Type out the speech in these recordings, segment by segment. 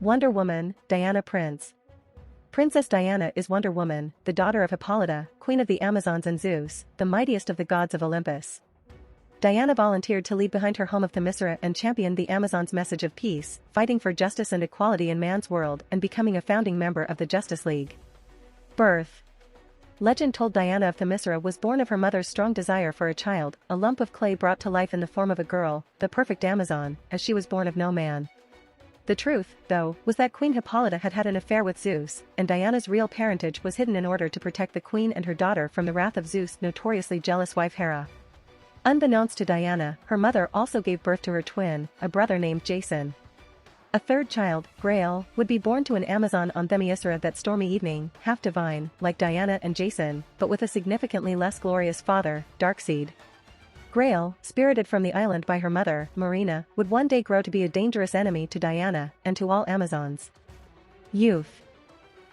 Wonder Woman, Dianaprince. Princess Diana is Wonder Woman, the daughter of Hippolyta, queen of the Amazons and Zeus, the mightiest of the gods of Olympus. Diana volunteered to leave behind her home of Themyscira and championed the Amazons' message of peace, fighting for justice and equality in man's world and becoming a founding member of the Justice League. Birth. Legend told Diana of Themyscira was born of her mother's strong desire for a child, a lump of clay brought to life in the form of a girl, the perfect Amazon, as she was born of no man. The truth, though, was that Queen Hippolyta had had an affair with Zeus, and Diana's real parentage was hidden in order to protect the queen and her daughter from the wrath of Zeus' notoriously jealous wife Hera. Unbeknownst to Diana, her mother also gave birth to her twin, a brother named Jason. A third child, Grail, would be born to an Amazon on Themyscira that stormy evening, half divine, like Diana and Jason, but with a significantly less glorious father, Darkseid. Grail, spirited from the island by her mother, Marina, would one day grow to be a dangerous enemy to Diana and to all Amazons. Youth.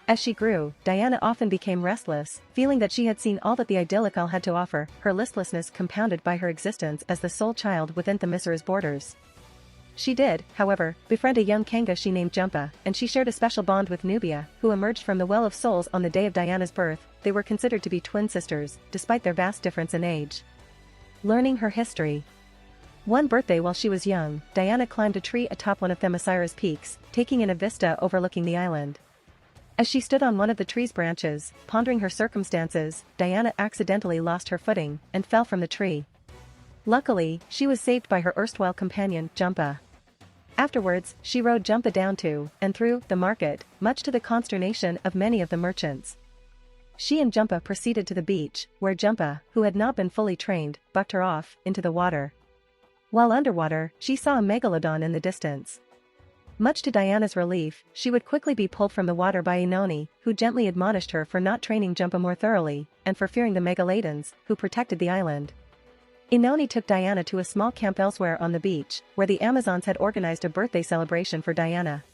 As she grew, Diana often became restless, feeling that she had seen all that the idyllic isle had to offer, her listlessness compounded by her existence as the sole child within Themyscira's borders. She did, however, befriend a young Kanga she named Jumpa, and she shared a special bond with Nubia, who emerged from the Well of Souls on the day of Diana's birth. They were considered to be twin sisters, despite their vast difference in age. Learning her history. One birthday while she was young, Diana climbed a tree atop one of Themyscira's peaks, taking in a vista overlooking the island. As she stood on one of the tree's branches, pondering her circumstances, Diana accidentally lost her footing and fell from the tree. Luckily, she was saved by her erstwhile companion, Jumpa. Afterwards, she rode Jumpa down to, and through, the market, much to the consternation of many of the merchants. She and Jumpa proceeded to the beach, where Jumpa, who had not been fully trained, bucked her off, into the water. While underwater, she saw a megalodon in the distance. Much to Diana's relief, she would quickly be pulled from the water by Inoni, who gently admonished her for not training Jumpa more thoroughly, and for fearing the megalodons, who protected the island. Inoni took Diana to a small camp elsewhere on the beach, where the Amazons had organized a birthday celebration for Diana.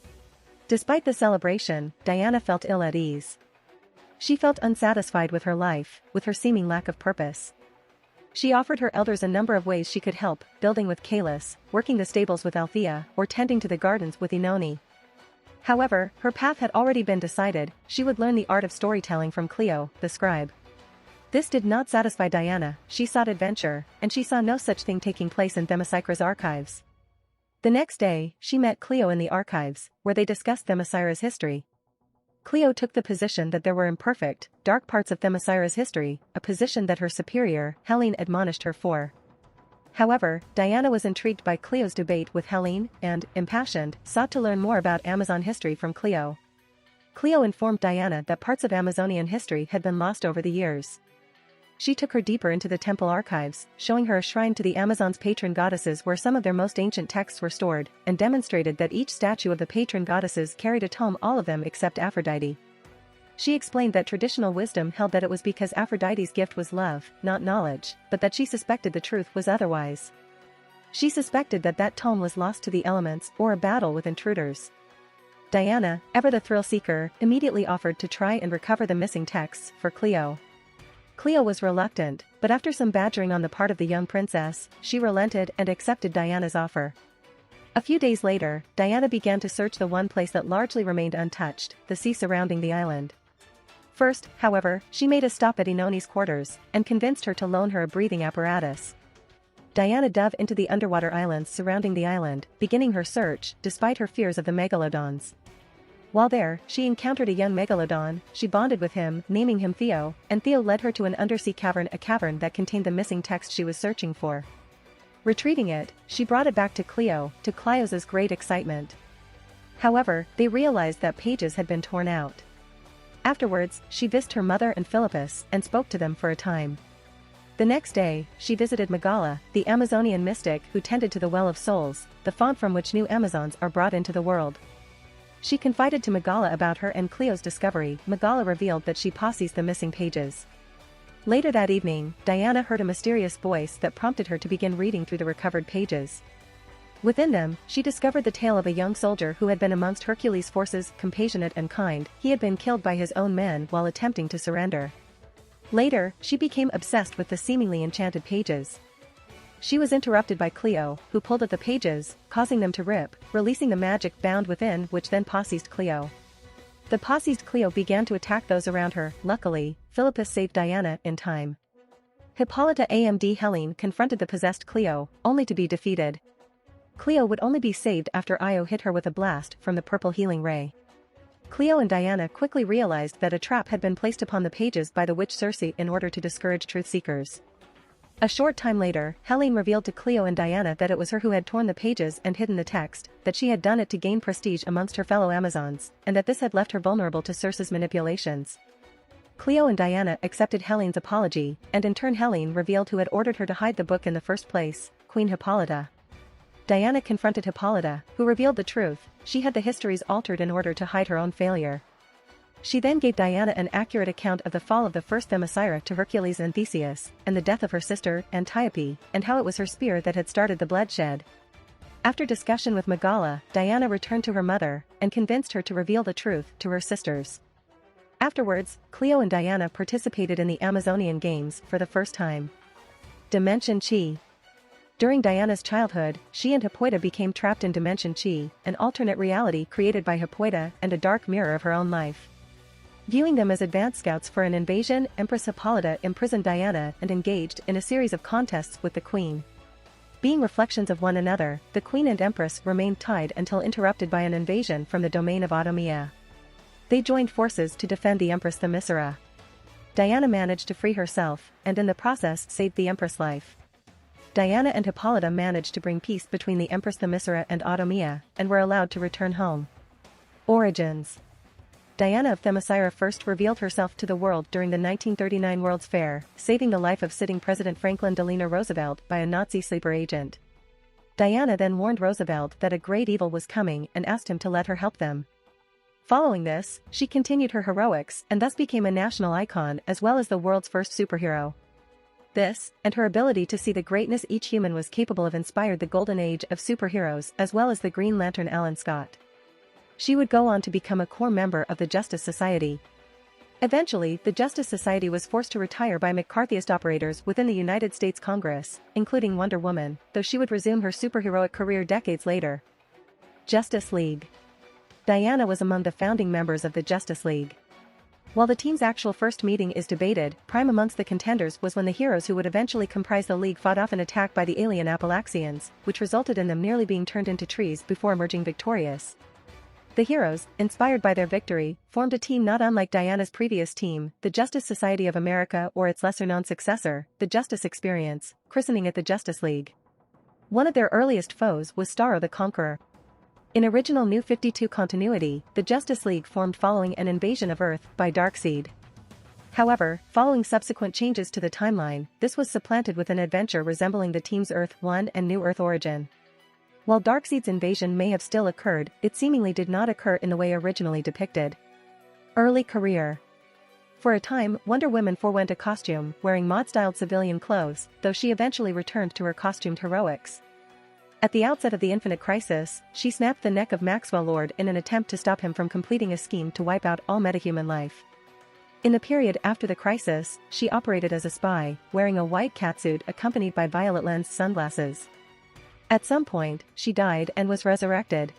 Despite the celebration, Diana felt ill at ease. She felt unsatisfied with her life, with her seeming lack of purpose. She offered her elders a number of ways she could help, building with Kalis, working the stables with Althea, or tending to the gardens with Inoni. However, her path had already been decided. She would learn the art of storytelling from Cleo, the scribe. This did not satisfy Diana. She sought adventure, and she saw no such thing taking place in Themyscira's archives. The next day, she met Cleo in the archives, where they discussed Themyscira's history. Cleo took the position that there were imperfect, dark parts of Themyscira's history, a position that her superior, Helene, admonished her for. However, Diana was intrigued by Cleo's debate with Helene, and, impassioned, sought to learn more about Amazon history from Cleo. Cleo informed Diana that parts of Amazonian history had been lost over the years. She took her deeper into the temple archives, showing her a shrine to the Amazons' patron goddesses where some of their most ancient texts were stored, and demonstrated that each statue of the patron goddesses carried a tome, all of them except Aphrodite. She explained that traditional wisdom held that it was because Aphrodite's gift was love, not knowledge, but that she suspected the truth was otherwise. She suspected that that tome was lost to the elements or a battle with intruders. Diana, ever the thrill-seeker, immediately offered to try and recover the missing texts for Cleo. Cleo was reluctant, but after some badgering on the part of the young princess, she relented and accepted Diana's offer. A few days later, Diana began to search the one place that largely remained untouched, the sea surrounding the island. First, however, she made a stop at Inoni's quarters, and convinced her to loan her a breathing apparatus. Diana dove into the underwater islands surrounding the island, beginning her search, despite her fears of the megalodons. While there, she encountered a young megalodon. She bonded with him, naming him Theo, and Theo led her to an undersea cavern, a cavern that contained the missing text she was searching for. Retrieving it, she brought it back to Cleo's great excitement. However, they realized that pages had been torn out. Afterwards, she visited her mother and Philippus, and spoke to them for a time. The next day, she visited Magala, the Amazonian mystic who tended to the Well of Souls, the font from which new Amazons are brought into the world. She confided to Magala about her and Cleo's discovery. Magala revealed that she possessed the missing pages. Later that evening, Diana heard a mysterious voice that prompted her to begin reading through the recovered pages. Within them, she discovered the tale of a young soldier who had been amongst Hercules' forces, compassionate and kind. He had been killed by his own men while attempting to surrender. Later, she became obsessed with the seemingly enchanted pages. She was interrupted by Cleo, who pulled at the pages, causing them to rip, releasing the magic bound within, which then possessed Cleo. The possessed Cleo began to attack those around her. Luckily, Philippus saved Diana in time. Hippolyta and Helene confronted the possessed Cleo, only to be defeated. Cleo would only be saved after Io hit her with a blast from the purple healing ray. Cleo and Diana quickly realized that a trap had been placed upon the pages by the witch Circe in order to discourage truth-seekers. A short time later, Helene revealed to Cleo and Diana that it was her who had torn the pages and hidden the text, that she had done it to gain prestige amongst her fellow Amazons, and that this had left her vulnerable to Circe's manipulations. Cleo and Diana accepted Helene's apology, and in turn Helene revealed who had ordered her to hide the book in the first place, Queen Hippolyta. Diana confronted Hippolyta, who revealed the truth. She had the histories altered in order to hide her own failure. She then gave Diana an accurate account of the fall of the first Themyscira to Hercules and Theseus, and the death of her sister, Antiope, and how it was her spear that had started the bloodshed. After discussion with Megala, Diana returned to her mother, and convinced her to reveal the truth to her sisters. Afterwards, Cleo and Diana participated in the Amazonian Games for the first time. Dimension Chi. During Diana's childhood, she and Hippolyta became trapped in Dimension Chi, an alternate reality created by Hippolyta and a dark mirror of her own life. Viewing them as advanced scouts for an invasion, Empress Hippolyta imprisoned Diana and engaged in a series of contests with the queen. Being reflections of one another, the queen and empress remained tied until interrupted by an invasion from the domain of Automia. They joined forces to defend the Empress Themyscira. Diana managed to free herself, and in the process saved the Empress' life. Diana and Hippolyta managed to bring peace between the Empress Themyscira and Automia, and were allowed to return home. Origins. Diana of Themyscira first revealed herself to the world during the 1939 World's Fair, saving the life of sitting President Franklin Delano Roosevelt by a Nazi sleeper agent. Diana then warned Roosevelt that a great evil was coming and asked him to let her help them. Following this, she continued her heroics and thus became a national icon as well as the world's first superhero. This, and her ability to see the greatness each human was capable of, inspired the golden age of superheroes as well as the Green Lantern Alan Scott. She would go on to become a core member of the Justice Society. Eventually, the Justice Society was forced to retire by McCarthyist operators within the United States Congress, including Wonder Woman, though she would resume her superheroic career decades later. Justice League. Diana was among the founding members of the Justice League. While the team's actual first meeting is debated, prime amongst the contenders was when the heroes who would eventually comprise the League fought off an attack by the alien Apalaxians, which resulted in them nearly being turned into trees before emerging victorious. The heroes, inspired by their victory, formed a team not unlike Diana's previous team, the Justice Society of America, or its lesser-known successor, the Justice Experience, christening it the Justice League. One of their earliest foes was Starro the Conqueror. In original New 52 continuity, the Justice League formed following an invasion of Earth by Darkseid. However, following subsequent changes to the timeline, this was supplanted with an adventure resembling the team's Earth 1 and New Earth origin. While Darkseid's invasion may have still occurred, it seemingly did not occur in the way originally depicted. Early career. For a time, Wonder Woman forewent a costume, wearing mod-styled civilian clothes, though she eventually returned to her costumed heroics. At the outset of the Infinite Crisis, she snapped the neck of Maxwell Lord in an attempt to stop him from completing a scheme to wipe out all metahuman life. In the period after the crisis, she operated as a spy, wearing a white catsuit accompanied by violet-lensed sunglasses. At some point, she died and was resurrected.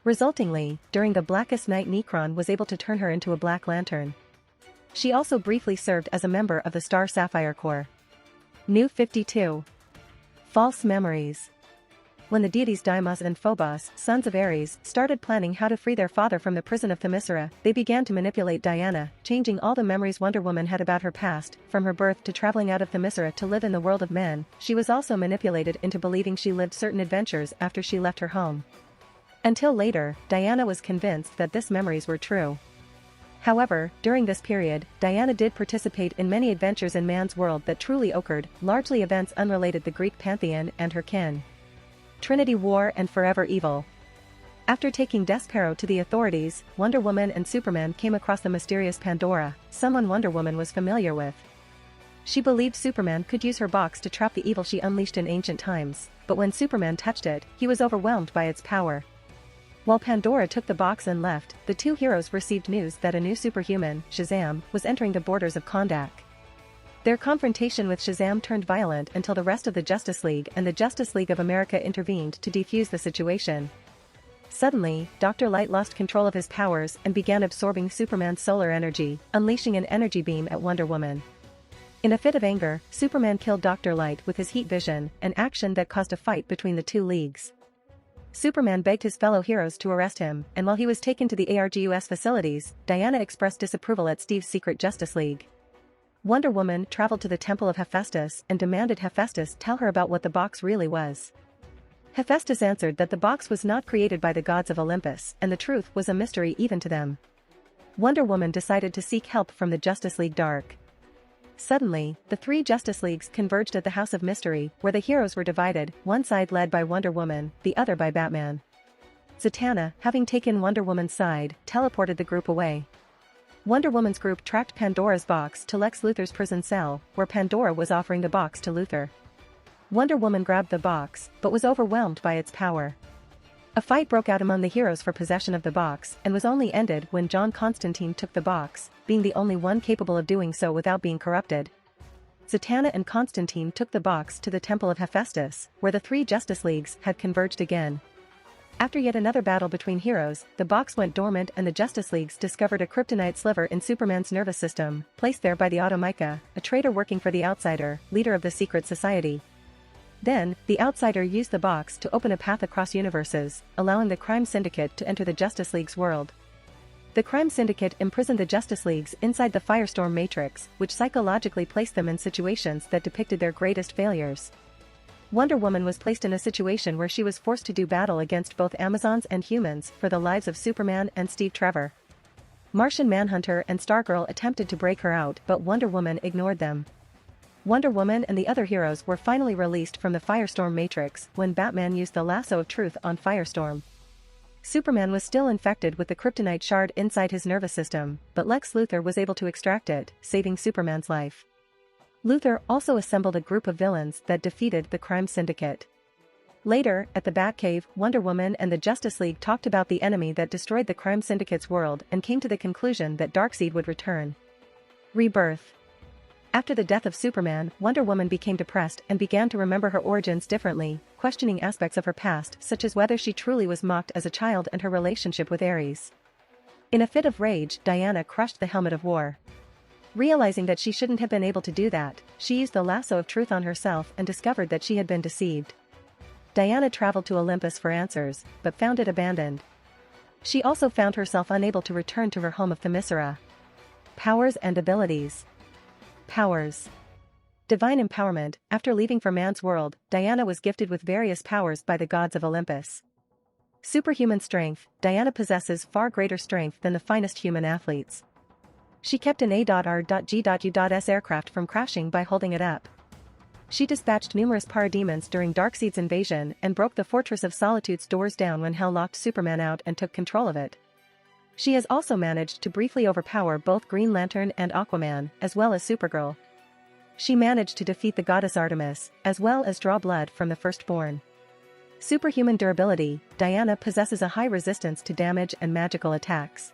Resultingly, during the Blackest Night, Necron was able to turn her into a Black Lantern. She also briefly served as a member of the Star Sapphire Corps. New 52. False memories. When the deities Deimos and Phobos, sons of Ares, started planning how to free their father from the prison of Themyscira, they began to manipulate Diana, changing all the memories Wonder Woman had about her past, from her birth to traveling out of Themyscira to live in the world of men. She was also manipulated into believing she lived certain adventures after she left her home. Until later, Diana was convinced that these memories were true. However, during this period, Diana did participate in many adventures in man's world that truly occurred, largely events unrelated to the Greek pantheon and her kin. Trinity War and Forever Evil. After taking Despero to the authorities, Wonder Woman and Superman came across the mysterious Pandora, someone Wonder Woman was familiar with. She believed Superman could use her box to trap the evil she unleashed in ancient times, but when Superman touched it, he was overwhelmed by its power. While Pandora took the box and left, the two heroes received news that a new superhuman, Shazam, was entering the borders of Kondak. Their confrontation with Shazam turned violent until the rest of the Justice League and the Justice League of America intervened to defuse the situation. Suddenly, Dr. Light lost control of his powers and began absorbing Superman's solar energy, unleashing an energy beam at Wonder Woman. In a fit of anger, Superman killed Dr. Light with his heat vision, an action that caused a fight between the two leagues. Superman begged his fellow heroes to arrest him, and while he was taken to the ARGUS facilities, Diana expressed disapproval at Steve's secret Justice League. Wonder Woman traveled to the temple of Hephaestus and demanded Hephaestus tell her about what the box really was. Hephaestus answered that the box was not created by the gods of Olympus, and the truth was a mystery even to them. Wonder Woman decided to seek help from the Justice League Dark. Suddenly, the three Justice Leagues converged at the House of Mystery, where the heroes were divided, one side led by Wonder Woman, the other by Batman. Zatanna, having taken Wonder Woman's side, teleported the group away. Wonder Woman's group tracked Pandora's box to Lex Luthor's prison cell, where Pandora was offering the box to Luthor. Wonder Woman grabbed the box, but was overwhelmed by its power. A fight broke out among the heroes for possession of the box and was only ended when John Constantine took the box, being the only one capable of doing so without being corrupted. Zatanna and Constantine took the box to the Temple of Hephaestus, where the three Justice Leagues had converged again. After yet another battle between heroes, the box went dormant and the Justice Leagues discovered a kryptonite sliver in Superman's nervous system, placed there by the Automika, a traitor working for the Outsider, leader of the secret society. Then, the Outsider used the box to open a path across universes, allowing the crime syndicate to enter the Justice League's world. The crime syndicate imprisoned the Justice Leagues inside the Firestorm Matrix, which psychologically placed them in situations that depicted their greatest failures. Wonder Woman was placed in a situation where she was forced to do battle against both Amazons and humans for the lives of Superman and Steve Trevor. Martian Manhunter and Stargirl attempted to break her out, but Wonder Woman ignored them. Wonder Woman and the other heroes were finally released from the Firestorm Matrix when Batman used the lasso of truth on Firestorm. Superman was still infected with the kryptonite shard inside his nervous system, but Lex Luthor was able to extract it, saving Superman's life. Luthor also assembled a group of villains that defeated the crime syndicate. Later, at the Batcave, Wonder Woman and the Justice League talked about the enemy that destroyed the crime syndicate's world and came to the conclusion that Darkseid would return. Rebirth. After the death of Superman, Wonder Woman became depressed and began to remember her origins differently, questioning aspects of her past such as whether she truly was mocked as a child and her relationship with Ares. In a fit of rage, Diana crushed the Helmet of War. Realizing that she shouldn't have been able to do that, she used the lasso of truth on herself and discovered that she had been deceived. Diana traveled to Olympus for answers, but found it abandoned. She also found herself unable to return to her home of Themyscira. Powers and abilities. Powers. Divine empowerment. After leaving for man's world, Diana was gifted with various powers by the gods of Olympus. Superhuman strength. Diana possesses far greater strength than the finest human athletes. She kept an A.R.G.U.S aircraft from crashing by holding it up. She dispatched numerous parademons during Darkseid's invasion and broke the Fortress of Solitude's doors down when Hell locked Superman out and took control of it. She has also managed to briefly overpower both Green Lantern and Aquaman, as well as Supergirl. She managed to defeat the goddess Artemis, as well as draw blood from the Firstborn. Superhuman durability. Diana possesses a high resistance to damage and magical attacks.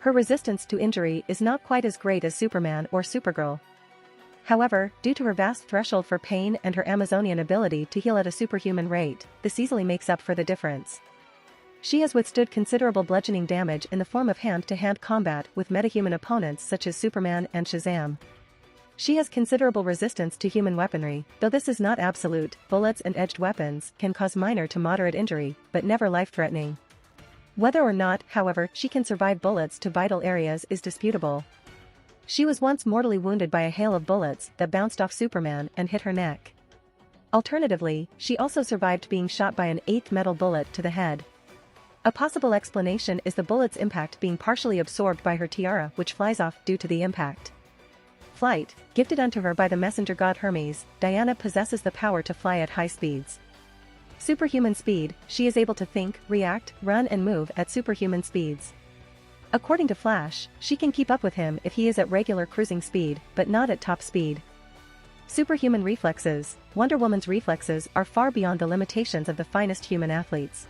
Her resistance to injury is not quite as great as Superman or Supergirl. However, due to her vast threshold for pain and her Amazonian ability to heal at a superhuman rate, this easily makes up for the difference. She has withstood considerable bludgeoning damage in the form of hand-to-hand combat with metahuman opponents such as Superman and Shazam. She has considerable resistance to human weaponry, though this is not absolute. Bullets and edged weapons can cause minor to moderate injury, but never life-threatening. Whether or not, however, she can survive bullets to vital areas is disputable. She was once mortally wounded by a hail of bullets that bounced off Superman and hit her neck. Alternatively, she also survived being shot by an 8th metal bullet to the head. A possible explanation is the bullet's impact being partially absorbed by her tiara, which flies off due to the impact. Flight. Gifted unto her by the messenger god Hermes, Diana possesses the power to fly at high speeds. Superhuman speed. She is able to think, react, run and move at superhuman speeds. According to Flash, she can keep up with him if he is at regular cruising speed, but not at top speed. Superhuman reflexes. Wonder Woman's reflexes are far beyond the limitations of the finest human athletes.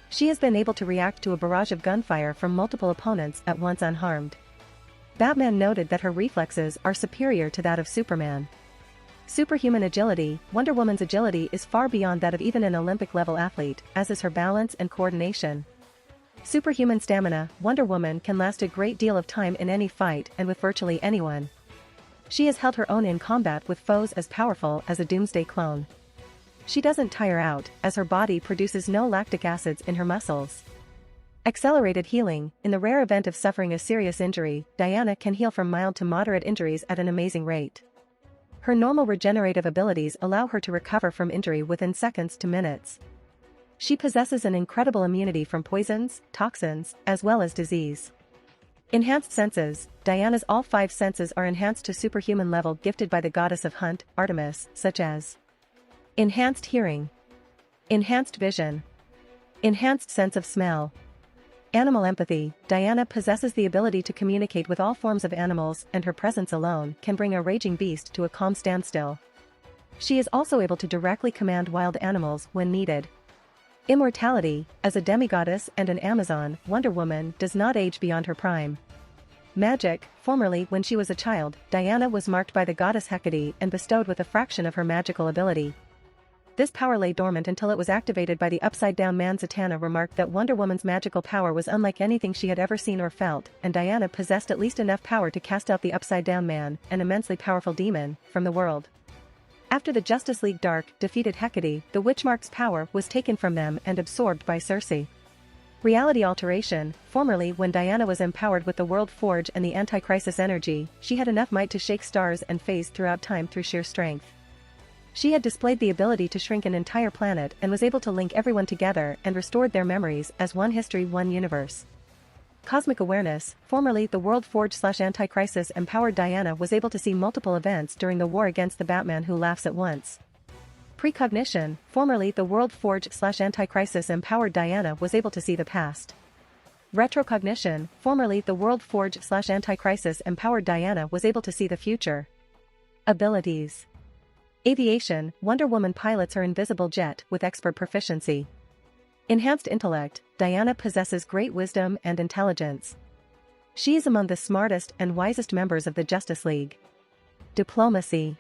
She has been able to react to a barrage of gunfire from multiple opponents at once unharmed. Batman noted that her reflexes are superior to that of Superman. Superhuman agility. Wonder Woman's agility is far beyond that of even an Olympic-level athlete, as is her balance and coordination. Superhuman stamina. Wonder Woman can last a great deal of time in any fight and with virtually anyone. She has held her own in combat with foes as powerful as a Doomsday clone. She doesn't tire out, as her body produces no lactic acids in her muscles. Accelerated healing. In the rare event of suffering a serious injury, Diana can heal from mild to moderate injuries at an amazing rate. Her normal regenerative abilities allow her to recover from injury within seconds to minutes. She possesses an incredible immunity from poisons, toxins, as well as disease. Enhanced senses. Diana's all 5 senses are enhanced to superhuman level gifted by the goddess of hunt, Artemis, such as enhanced hearing, enhanced vision, enhanced sense of smell. Animal empathy. Diana possesses the ability to communicate with all forms of animals, and her presence alone can bring a raging beast to a calm standstill. She is also able to directly command wild animals when needed. Immortality. As a demigoddess and an Amazon, Wonder Woman does not age beyond her prime. Magic. Formerly, when she was a child, Diana was marked by the goddess Hecate and bestowed with a fraction of her magical ability. This power lay dormant until it was activated by the Upside-Down Man. Zatanna remarked that Wonder Woman's magical power was unlike anything she had ever seen or felt, and Diana possessed at least enough power to cast out the Upside-Down Man, an immensely powerful demon, from the world. After the Justice League Dark defeated Hecate, the Witchmark's power was taken from them and absorbed by Circe. Reality alteration. Formerly, when Diana was empowered with the World Forge and the Anti-Crisis energy, she had enough might to shake stars and phase throughout time through sheer strength. She had displayed the ability to shrink an entire planet and was able to link everyone together and restored their memories as one history, one universe. Cosmic awareness. Formerly, the World Forge / Anti-Crisis empowered Diana was able to see multiple events during the war against the Batman who laughs at once. Precognition. Formerly, the World Forge / Anti-Crisis empowered Diana was able to see the past. Retrocognition. Formerly, the World Forge / Anti-Crisis empowered Diana was able to see the future. Abilities. Aviation. Wonder Woman pilots her invisible jet with expert proficiency. Enhanced intellect. Diana possesses great wisdom and intelligence. She is among the smartest and wisest members of the Justice League. Diplomacy.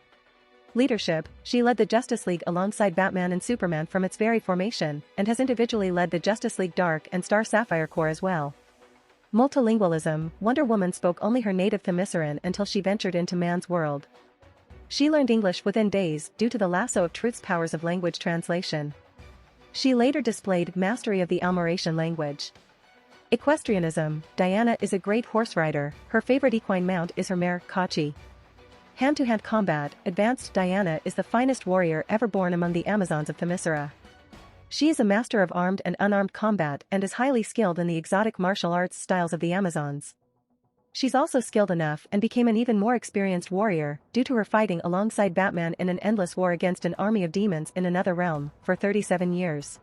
Leadership. She led the Justice League alongside Batman and Superman from its very formation, and has individually led the Justice League Dark and Star Sapphire Corps as well. Multilingualism. Wonder Woman spoke only her native Themysciran until she ventured into man's world. She learned English within days due to the lasso of truth's powers of language translation. She later displayed mastery of the Almeratian language. Equestrianism. Diana is a great horse rider. Her favorite equine mount is her mare, Kachi. Hand-to-hand combat. Advanced. Diana is the finest warrior ever born among the Amazons of Themyscira. She is a master of armed and unarmed combat and is highly skilled in the exotic martial arts styles of the Amazons. She's also skilled enough and became an even more experienced warrior due to her fighting alongside Batman in an endless war against an army of demons in another realm for 37 years.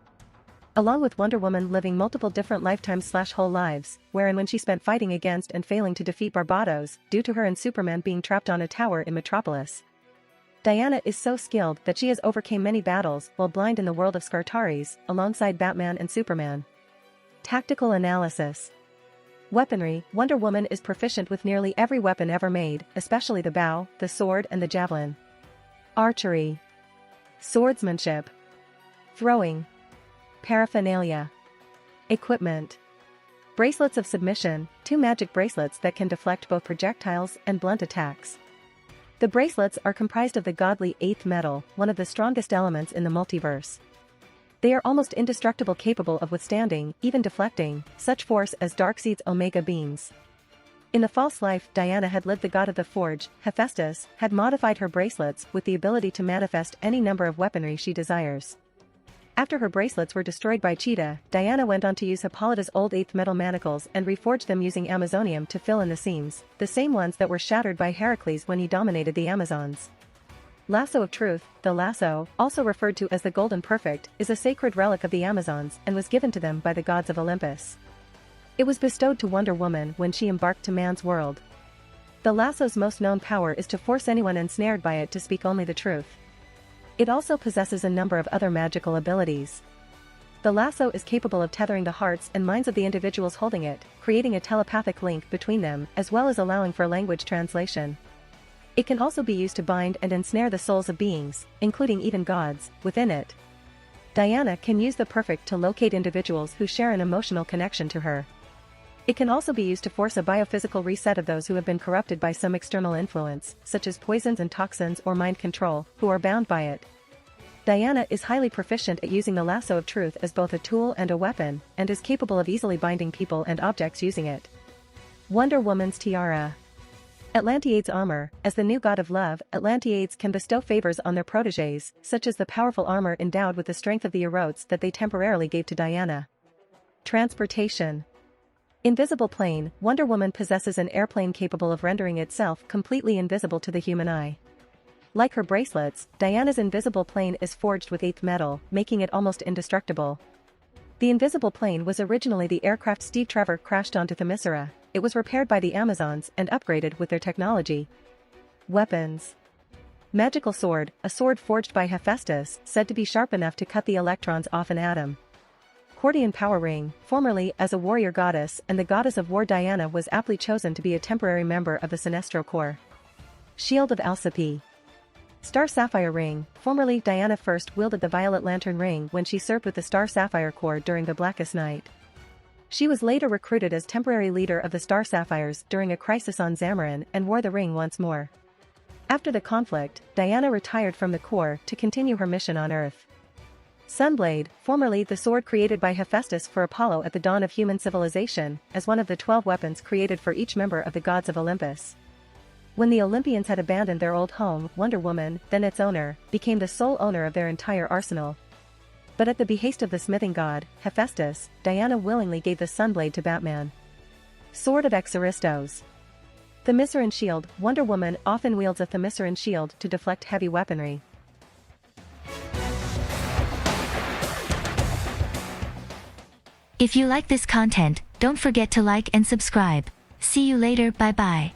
Along with Wonder Woman living multiple different lifetimes / whole lives, wherein when she spent fighting against and failing to defeat Barbados due to her and Superman being trapped on a tower in Metropolis. Diana is so skilled that she has overcame many battles while blind in the world of Skartaris, alongside Batman and Superman. Tactical analysis. Weaponry. Wonder Woman is proficient with nearly every weapon ever made, especially the bow, the sword and the javelin. Archery. Swordsmanship. Throwing. Paraphernalia. Equipment. Bracelets of submission, 2 magic bracelets that can deflect both projectiles and blunt attacks. The bracelets are comprised of the godly 8th metal, one of the strongest elements in the multiverse. They are almost indestructible, capable of withstanding, even deflecting, such force as Darkseid's Omega beams. In the false life Diana had lived, the god of the forge, Hephaestus, had modified her bracelets with the ability to manifest any number of weaponry she desires. After her bracelets were destroyed by Cheetah, Diana went on to use Hippolyta's old 8th metal manacles and reforged them using Amazonium to fill in the seams, the same ones that were shattered by Heracles when he dominated the Amazons. Lasso of Truth. The lasso, also referred to as the Golden Perfect, is a sacred relic of the Amazons and was given to them by the gods of Olympus. It was bestowed to Wonder Woman when she embarked to man's world. The lasso's most known power is to force anyone ensnared by it to speak only the truth. It also possesses a number of other magical abilities. The lasso is capable of tethering the hearts and minds of the individuals holding it, creating a telepathic link between them as well as allowing for language translation. It can also be used to bind and ensnare the souls of beings, including even gods, within it. Diana can use the perfect to locate individuals who share an emotional connection to her. It can also be used to force a biophysical reset of those who have been corrupted by some external influence, such as poisons and toxins or mind control, who are bound by it. Diana is highly proficient at using the lasso of truth as both a tool and a weapon, and is capable of easily binding people and objects using it. Wonder Woman's tiara. Atlantiades armor. As the new god of love, Atlantiades can bestow favors on their protégés, such as the powerful armor endowed with the strength of the erotes that they temporarily gave to Diana. Transportation. Invisible plane. Wonder Woman possesses an airplane capable of rendering itself completely invisible to the human eye. Like her bracelets, Diana's invisible plane is forged with 8th metal, making it almost indestructible. The invisible plane was originally the aircraft Steve Trevor crashed onto Themyscira. It was repaired by the Amazons and upgraded with their technology. Weapons. Magical sword, a sword forged by Hephaestus, said to be sharp enough to cut the electrons off an atom. Cordian power ring. Formerly as a warrior goddess and the goddess of war, Diana was aptly chosen to be a temporary member of the Sinestro Corps. Shield of Alcippe. Star Sapphire ring. Formerly Diana first wielded the Violet Lantern ring when she served with the Star Sapphire Corps during the Blackest Night. She was later recruited as temporary leader of the Star Sapphires during a crisis on Zamarin and wore the ring once more. After the conflict, Diana retired from the Corps to continue her mission on Earth. Sunblade, formerly the sword created by Hephaestus for Apollo at the dawn of human civilization, as one of the 12 weapons created for each member of the gods of Olympus. When the Olympians had abandoned their old home, Wonder Woman, then its owner, became the sole owner of their entire arsenal. But at the behest of the smithing god, Hephaestus, Diana willingly gave the Sunblade to Batman. Sword of Xaristos. Themysciran shield. Wonder Woman often wields a Themysciran shield to deflect heavy weaponry. If you like this content, don't forget to like and subscribe. See you later, bye bye.